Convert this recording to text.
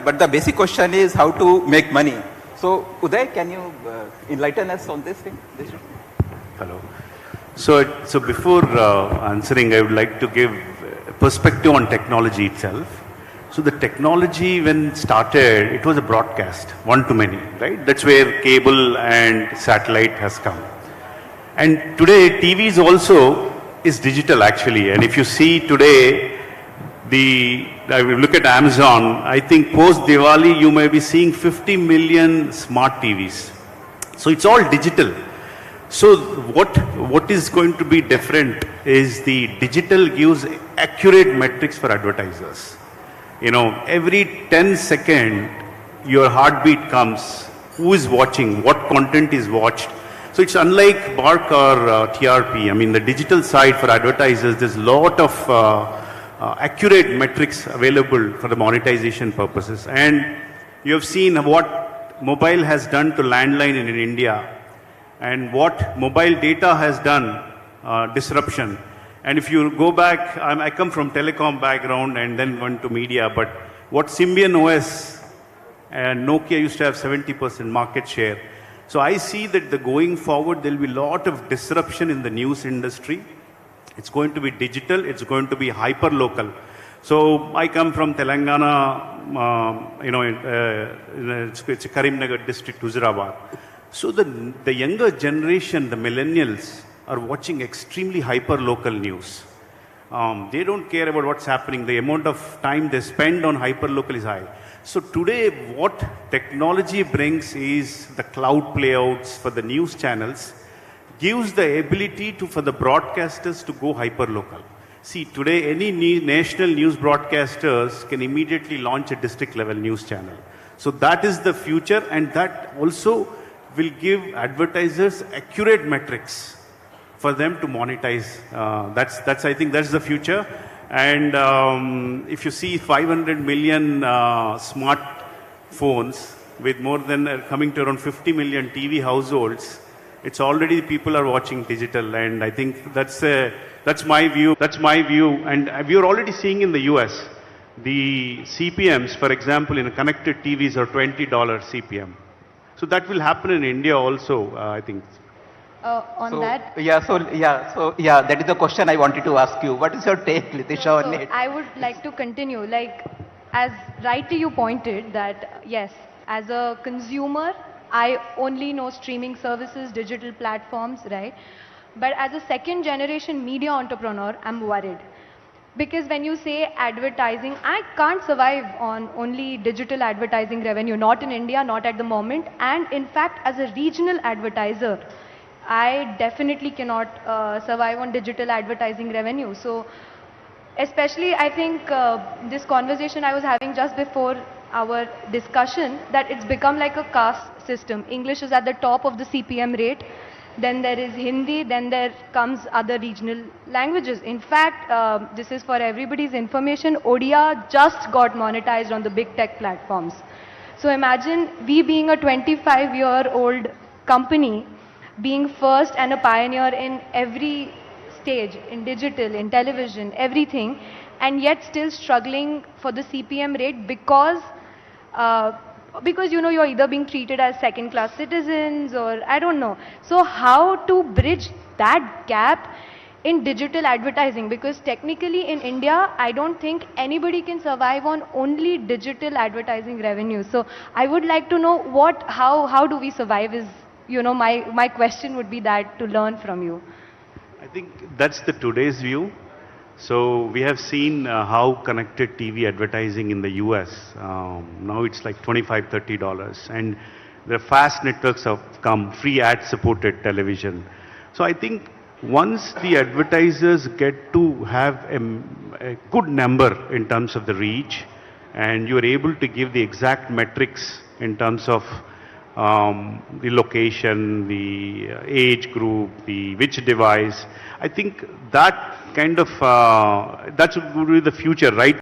but the basic question is how to make money. So Uday, can you enlighten us on this thing? Hello. So before answering, I would like to give a perspective on technology itself. So the technology when started, it was a broadcast, one to many, right? That's where cable and satellite has come. And today TV is digital actually. And if you see today, I will look at Amazon, I think post Diwali you may be seeing 50 million smart TVs. So it's all digital. So what is going to be different is the digital gives accurate metrics for advertisers. You know, every 10 seconds your heartbeat comes, who is watching, what content is watched. So it's unlike BARC or TRP. I mean, the digital side for advertisers, there's a lot of accurate metrics available for the monetization purposes. And you have seen what mobile has done to landline in India and what mobile data has done, disruption. And if you go back, I come from telecom background and then went to media, but what Symbian OS and Nokia used to have 70% market share. So I see that going forward, there will be a lot of disruption in the news industry. It's going to be digital, it's going to be hyper-local. So I come from Telangana, it's a Karimnagar district, Hyderabad. So the younger generation, the millennials, are watching extremely hyper-local news. They don't care about what's happening. The amount of time they spend on hyper-local is high. So today, what technology brings is the cloud playouts for the news channels, gives the ability for the broadcasters to go hyper-local. See, today, any national news broadcasters can immediately launch a district-level news channel. So that is the future, and that also will give advertisers accurate metrics for them to monetize. I think that's the future. And if you see 500 million smartphones with more than coming to around 50 million TV households, it's already people are watching digital. And I think that's my view. That's my view. And we are already seeing in the US, the CPMs, for example, in a connected TVs are $20 CPM. So that will happen in India also, I think. That is the question I wanted to ask you. What is your take, Litisha, on it? I would like to continue. Like, as rightly you pointed that, yes, as a consumer, I only know streaming services, digital platforms, right? But as a second generation media entrepreneur, I'm worried. Because when you say advertising, I can't survive on only digital advertising revenue, not in India, not at the moment. And in fact, as a regional advertiser, I definitely cannot survive on digital advertising revenue. So especially I think this conversation I was having just before our discussion, that it's become like a caste system. English is at the top of the CPM rate. Then there is Hindi, then there comes other regional languages. In fact, this is for everybody's information, Odia just got monetized on the big tech platforms. So imagine we being a 25-year-old company, being first and a pioneer in every stage, in digital, in television, everything, and yet still struggling for the CPM rate because you're either being treated as second-class citizens or I don't know. So how to bridge that gap in digital advertising? Because technically in India, I don't think anybody can survive on only digital advertising revenue. So I would like to know how do we survive is, my question would be that, to learn from you. I think that's today's view. So we have seen how connected TV advertising in the US, now it's like $25, $30. And the fast networks have come, free ad-supported television. So I think once the advertisers get to have a good number in terms of the reach, and you're able to give the exact metrics in terms of the location, the age group, which device. I think that kind of, that's going to be the future, right?